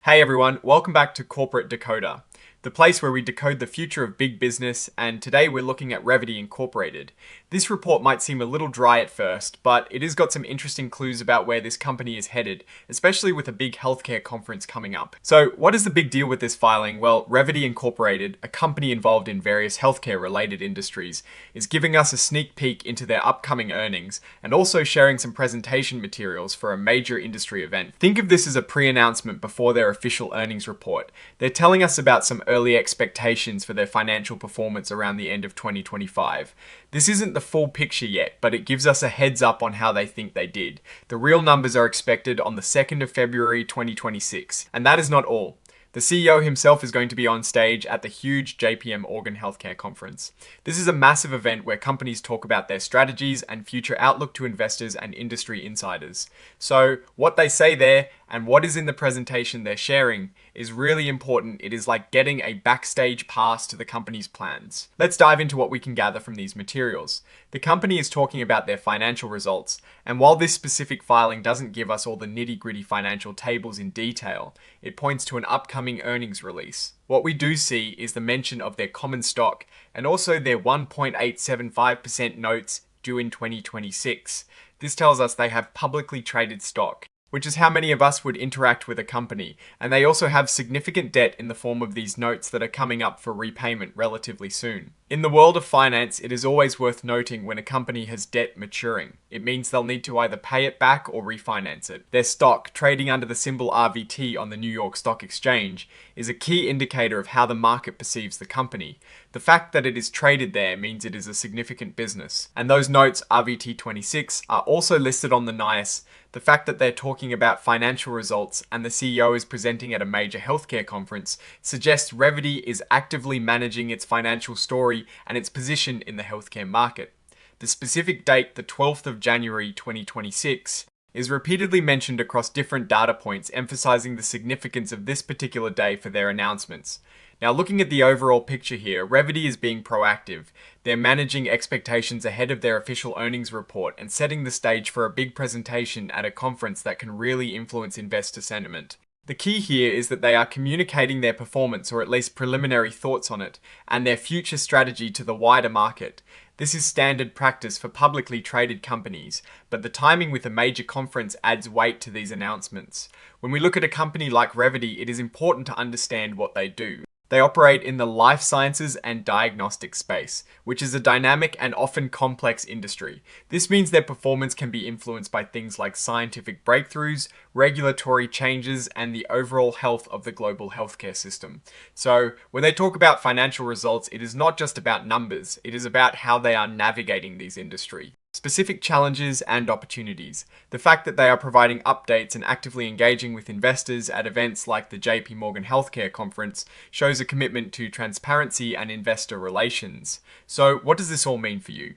Hey everyone, welcome back to Corporate Decoder, the place where we decode the future of big business, and today we're looking at Revvity Incorporated. This report might seem a little dry at first, but it has got some interesting clues about where this company is headed, especially with a big healthcare conference coming up. So what is the big deal with this filing? Well, Revvity Incorporated, a company involved in various healthcare related industries, is giving us a sneak peek into their upcoming earnings and also sharing some presentation materials for a major industry event. Think of this as a pre-announcement before their official earnings report. They're telling us about some early expectations for their financial performance around the end of 2025. This isn't the full picture yet, but it gives us a heads up on how they think they did. The real numbers are expected on the 2nd of February 2026. And that is not all. The CEO himself is going to be on stage at the huge JPM Organ Healthcare Conference. This is a massive event where companies talk about their strategies and future outlook to investors and industry insiders. So what they say there and what is in the presentation they're sharing is really important. It is like getting a backstage pass to the company's plans. Let's dive into what we can gather from these materials. The company is talking about their financial results, and while this specific filing doesn't give us all the nitty-gritty financial tables in detail, it points to an upcoming earnings release. What we do see is the mention of their common stock and also their 1.875% notes due in 2026. This tells us they have publicly traded stock, which is how many of us would interact with a company, and they also have significant debt in the form of these notes that are coming up for repayment relatively soon. In the world of finance, it is always worth noting when a company has debt maturing. It means they'll need to either pay it back or refinance it. Their stock, trading under the symbol RVT on the New York Stock Exchange, is a key indicator of how the market perceives the company. The fact that it is traded there means it is a significant business. And those notes, RVT26, are also listed on the NICE. The fact that they're talking about financial results and the CEO is presenting at a major healthcare conference suggests Revvity is actively managing its financial story and its position in the healthcare market. The specific date, the 12th of January 2026, is repeatedly mentioned across different data points, emphasizing the significance of this particular day for their announcements. Now, looking at the overall picture here, Revvity is being proactive. They're managing expectations ahead of their official earnings report and setting the stage for a big presentation at a conference that can really influence investor sentiment. The key here is that they are communicating their performance, or at least preliminary thoughts on it, and their future strategy to the wider market. This is standard practice for publicly traded companies, but the timing with a major conference adds weight to these announcements. When we look at a company like Revvity, it is important to understand what they do. They operate in the life sciences and diagnostic space, which is a dynamic and often complex industry. This means their performance can be influenced by things like scientific breakthroughs, regulatory changes, and the overall health of the global healthcare system. So when they talk about financial results, it is not just about numbers, it is about how they are navigating these industries. Specific challenges and opportunities. The fact that they are providing updates and actively engaging with investors at events like the JPM Healthcare Conference shows a commitment to transparency and investor relations. So what does this all mean for you?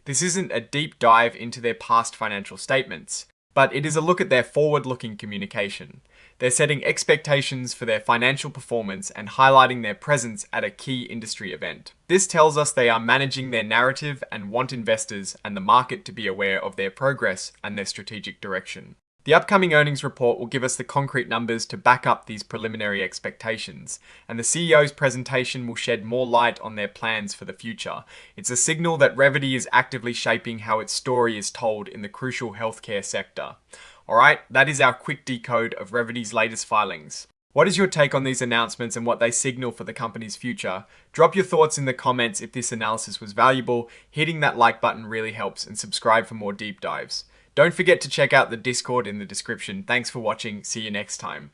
This isn't a deep dive into their past financial statements, but it is a look at their forward-looking communication. They're setting expectations for their financial performance and highlighting their presence at a key industry event. This tells us they are managing their narrative and want investors and the market to be aware of their progress and their strategic direction. The upcoming earnings report will give us the concrete numbers to back up these preliminary expectations, and the CEO's presentation will shed more light on their plans for the future. It's a signal that Revvity is actively shaping how its story is told in the crucial healthcare sector. Alright, that is our quick decode of Revvity's latest filings. What is your take on these announcements and what they signal for the company's future? Drop your thoughts in the comments if this analysis was valuable. Hitting that like button really helps, and subscribe for more deep dives. Don't forget to check out the Discord in the description. Thanks for watching. See you next time.